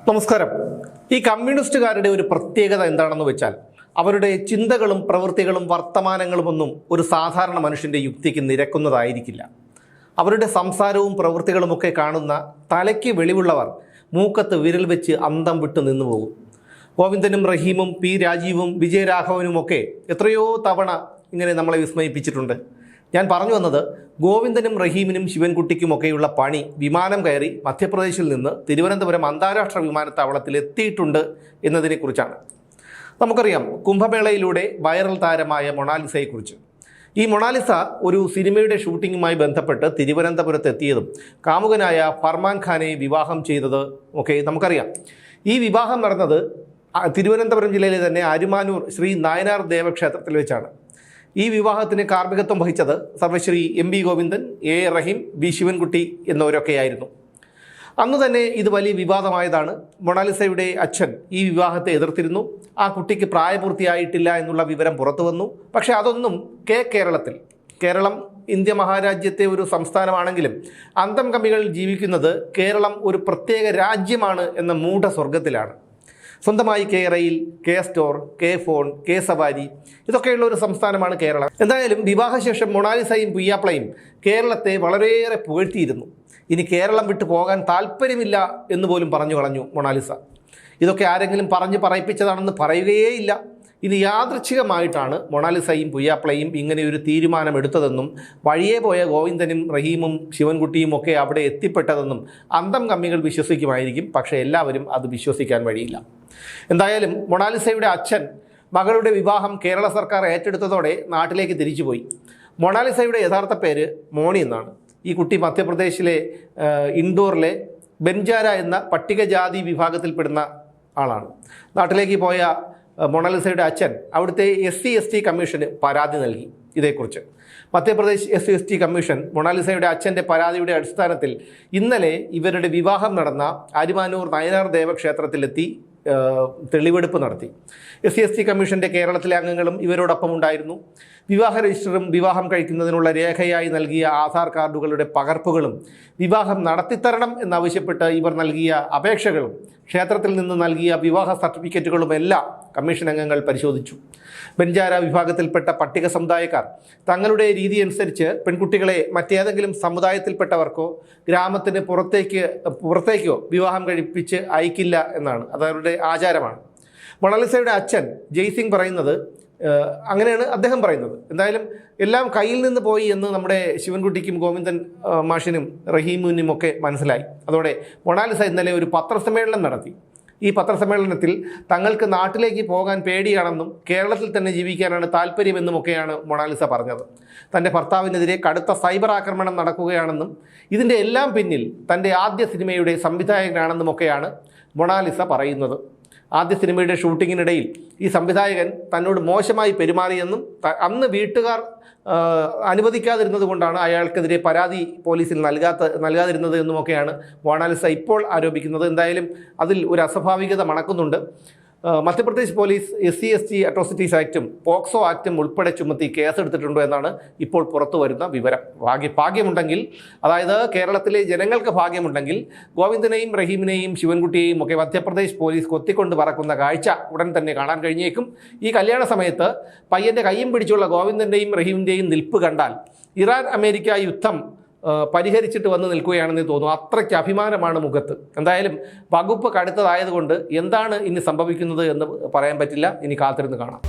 നമസ്കാരം. ഈ കമ്മ്യൂണിസ്റ്റുകാരുടെ ഒരു പ്രത്യേകത എന്താണെന്ന് വെച്ചാൽ അവരുടെ ചിന്തകളും പ്രവൃത്തികളും വർത്തമാനങ്ങളുമൊന്നും ഒരു സാധാരണ മനുഷ്യൻ്റെ യുക്തിക്ക് നിരക്കുന്നതായിരിക്കില്ല. അവരുടെ സംസാരവും പ്രവൃത്തികളുമൊക്കെ കാണുന്ന തലയ്ക്ക് വെളിവുള്ളവർ മൂക്കത്ത് വിരൽ വെച്ച് അന്തം വിട്ട് നിന്നു പോകും. ഗോവിന്ദനും റഹീമും പി രാജീവും വിജയരാഘവനുമൊക്കെ എത്രയോ തവണ ഇങ്ങനെ നമ്മളെ വിസ്മയിപ്പിച്ചിട്ടുണ്ട്. ഞാൻ പറഞ്ഞു വന്നത് ഗോവിന്ദനും റഹീമിനും ശിവൻകുട്ടിക്കുമൊക്കെയുള്ള പണി വിമാനം കയറി മധ്യപ്രദേശിൽ നിന്ന് തിരുവനന്തപുരം അന്താരാഷ്ട്ര വിമാനത്താവളത്തിൽ എത്തിയിട്ടുണ്ട് എന്നതിനെക്കുറിച്ചാണ്. നമുക്കറിയാം കുംഭമേളയിലൂടെ വൈറൽ താരമായ മൊണാലിസയെക്കുറിച്ച്. ഈ മൊണാലിസ ഒരു സിനിമയുടെ ഷൂട്ടിങ്ങുമായി ബന്ധപ്പെട്ട് തിരുവനന്തപുരത്ത് എത്തിയതും കാമുകനായ ഫർമാൻ ഖാനെ വിവാഹം ചെയ്തത് ഒക്കെ നമുക്കറിയാം. ഈ വിവാഹം നടന്നത് തിരുവനന്തപുരം ജില്ലയിലെ തന്നെ അരുമാനൂർ ശ്രീ നായനാർ ദേവക്ഷേത്രത്തിൽ വെച്ചാണ്. ഈ വിവാഹത്തിന് കാർമ്മികത്വം വഹിച്ചത് Sarvashri M V Govindan, A Rahim, B Sivankutty എന്നിവരൊക്കെയായിരുന്നു. അന്ന് തന്നെ ഇത് വലിയ വിവാദമായതാണ്. മൊണാലിസയുടെ അച്ഛൻ ഈ വിവാഹത്തെ എതിർത്തിരുന്നു. ആ കുട്ടിക്ക് പ്രായപൂർത്തിയായിട്ടില്ല എന്നുള്ള വിവരം പുറത്തു വന്നു. പക്ഷേ അതൊന്നും കേരളം ഇന്ത്യ മഹാരാജ്യത്തെ ഒരു സംസ്ഥാനമാണെങ്കിലും അന്തം കമ്മികളിൽ ജീവിക്കുന്നത് കേരളം ഒരു പ്രത്യേക രാജ്യമാണ് എന്ന മൂഢസ്വർഗത്തിലാണ്. സ്വന്തമായി K rail, K store, K phone, K സവാരി ഇതൊക്കെയുള്ള ഒരു സംസ്ഥാനമാണ് കേരളം. എന്തായാലും വിവാഹശേഷം മൊണാലിസയും പുയ്യാപ്ലയും കേരളത്തെ വളരെയേറെ പുകഴ്ത്തിയിരുന്നു. ഇനി കേരളം വിട്ടു പോകാൻ താല്പര്യമില്ല എന്ന് പോലും പറഞ്ഞു കളഞ്ഞു മൊണാലിസ. ഇതൊക്കെ ആരെങ്കിലും പറഞ്ഞ് പറയിപ്പിച്ചതാണെന്ന് പറയുകയേയില്ല. ഇനി യാദൃച്ഛികമായിട്ടാണ് മൊണാലിസയും പുയ്യാപ്ലയും ഇങ്ങനെയൊരു തീരുമാനമെടുത്തതെന്നും വഴിയെ പോയ ഗോവിന്ദനും റഹീമും ശിവൻകുട്ടിയും ഒക്കെ അവിടെ എത്തിപ്പെട്ടതെന്നും അന്തം കമ്മികൾ വിശ്വസിക്കുമായിരിക്കും. പക്ഷേ എല്ലാവരും അത് വിശ്വസിക്കാൻ വഴിയില്ല. എന്തായാലും മൊണാലിസയുടെ അച്ഛൻ മകളുടെ വിവാഹം കേരള സർക്കാർ ഏറ്റെടുത്തതോടെ നാട്ടിലേക്ക് തിരിച്ചുപോയി. മൊണാലിസയുടെ യഥാർത്ഥ പേര് മോണി എന്നാണ്. ഈ കുട്ടി മധ്യപ്രദേശിലെ ഇൻഡോറിലെ ബെൻജാര എന്ന പട്ടികജാതി വിഭാഗത്തിൽപ്പെടുന്ന ആളാണ്. നാട്ടിലേക്ക് പോയ മൊണാലിസയുടെ അച്ഛൻ അവിടുത്തെ SC/ST കമ്മീഷന് പരാതി നൽകി. ഇതേക്കുറിച്ച് മധ്യപ്രദേശ് SC/ST കമ്മീഷൻ മൊണാലിസയുടെ അച്ഛൻ്റെ പരാതിയുടെ അടിസ്ഥാനത്തിൽ ഇന്നലെ ഇവരുടെ വിവാഹം നടന്ന അരുമാനൂർ നയനാർ ദേവക്ഷേത്രത്തിലെത്തി തെളിവെടുപ്പ് നടത്തി. SC/ST കമ്മീഷൻ്റെ കേരളത്തിലെ അംഗങ്ങളും ഇവരോടൊപ്പം ഉണ്ടായിരുന്നു. വിവാഹ രജിസ്റ്ററും വിവാഹം കഴിക്കുന്നതിനുള്ള രേഖയായി നൽകിയ ആധാർ കാർഡുകളുടെ പകർപ്പുകളും വിവാഹം നടത്തിത്തരണം എന്നാവശ്യപ്പെട്ട് ഇവർ നൽകിയ അപേക്ഷകളും ക്ഷേത്രത്തിൽ നിന്ന് നൽകിയ വിവാഹ സർട്ടിഫിക്കറ്റുകളുമെല്ലാം കമ്മീഷൻ അംഗങ്ങൾ പരിശോധിച്ചു. ബെൻജാര വിഭാഗത്തിൽപ്പെട്ട പട്ടിക സമുദായക്കാർ തങ്ങളുടെ രീതി അനുസരിച്ച് പെൺകുട്ടികളെ മറ്റേതെങ്കിലും സമുദായത്തിൽപ്പെട്ടവർക്കോ ഗ്രാമത്തിന് പുറത്തേക്കോ വിവാഹം കഴിപ്പിച്ച് അയക്കില്ല എന്നാണ്. അതവരുടെ ആചാരമാണ്. മൊണാലിസയുടെ അച്ഛൻ ജയ്സിംഗ് പറയുന്നത് അങ്ങനെയാണ് അദ്ദേഹം പറയുന്നത്. എന്തായാലും എല്ലാം കയ്യിൽ നിന്ന് പോയി എന്ന് നമ്മുടെ ശിവൻകുട്ടിക്കും ഗോവിന്ദൻ മാഷിനും റഹീമിനും ഒക്കെ മനസ്സിലായി. അതോടെ മൊണാലിസ ഇന്നലെ ഒരു പത്രസമ്മേളനം നടത്തി. ഈ പത്രസമ്മേളനത്തിൽ തങ്ങൾക്ക് നാട്ടിലേക്ക് പോകാൻ പേടിയാണെന്നും കേരളത്തിൽ തന്നെ ജീവിക്കാനാണ് താല്പര്യമെന്നുമൊക്കെയാണ് മൊണാലിസ പറഞ്ഞത്. തൻ്റെ ഭർത്താവിനെതിരെ കടുത്ത സൈബർ ആക്രമണം നടക്കുകയാണെന്നും ഇതിൻ്റെ എല്ലാം പിന്നിൽ തൻ്റെ ആദ്യ സിനിമയുടെ സംവിധായകനാണെന്നുമൊക്കെയാണ് മൊണാലിസ പറയുന്നത്. ആദ്യ സിനിമയുടെ ഷൂട്ടിങ്ങിനിടയിൽ ഈ സംവിധായകൻ തന്നോട് മോശമായി പെരുമാറിയെന്നും അന്ന് വീട്ടുകാർ അനുവദിക്കാതിരുന്നത് കൊണ്ടാണ് അയാൾക്കെതിരെ പരാതി പോലീസിൽ നൽകാതിരുന്നത് എന്നുമൊക്കെയാണ് മൊണാലിസ ഇപ്പോൾ ആരോപിക്കുന്നത്. എന്തായാലും അതിൽ ഒരു അസ്വാഭാവികത മണക്കുന്നുണ്ട്. മധ്യപ്രദേശ് പോലീസ് SC/ST അട്രോസിറ്റീസ് ആക്റ്റും പോക്സോ ആക്റ്റും ഉൾപ്പെടെ ചുമത്തി കേസെടുത്തിട്ടുണ്ട് എന്നാണ് ഇപ്പോൾ പുറത്തു വരുന്ന വിവരം. ഭാഗ്യമുണ്ടെങ്കിൽ, അതായത് കേരളത്തിലെ ജനങ്ങൾക്ക് ഭാഗ്യമുണ്ടെങ്കിൽ ഗോവിന്ദനെയും റഹീമിനെയും ശിവൻകുട്ടിയെയും ഒക്കെ മധ്യപ്രദേശ് പോലീസ് കൊത്തിക്കൊണ്ട് പറക്കുന്ന കാഴ്ച ഉടൻ തന്നെ കാണാൻ കഴിഞ്ഞേക്കും. ഈ കല്യാണ സമയത്ത് പയ്യൻ്റെ കയ്യും പിടിച്ചുള്ള ഗോവിന്ദൻ്റെയും റഹീമിൻ്റെയും നിൽപ്പ് കണ്ടാൽ ഇറാൻ അമേരിക്ക യുദ്ധം പരിഹരിച്ചിട്ട് വന്ന് നിൽക്കുകയാണെന്ന് തോന്നുന്നു. അത്രയ്ക്ക് അഭിമാനമാണ് മുഖത്ത്. എന്തായാലും വകുപ്പ് കടുത്തതായതുകൊണ്ട് എന്താണ് ഇനി സംഭവിക്കുന്നത് എന്ന് പറയാൻ പറ്റില്ല. ഇനി കാത്തിരുന്ന് കാണാം.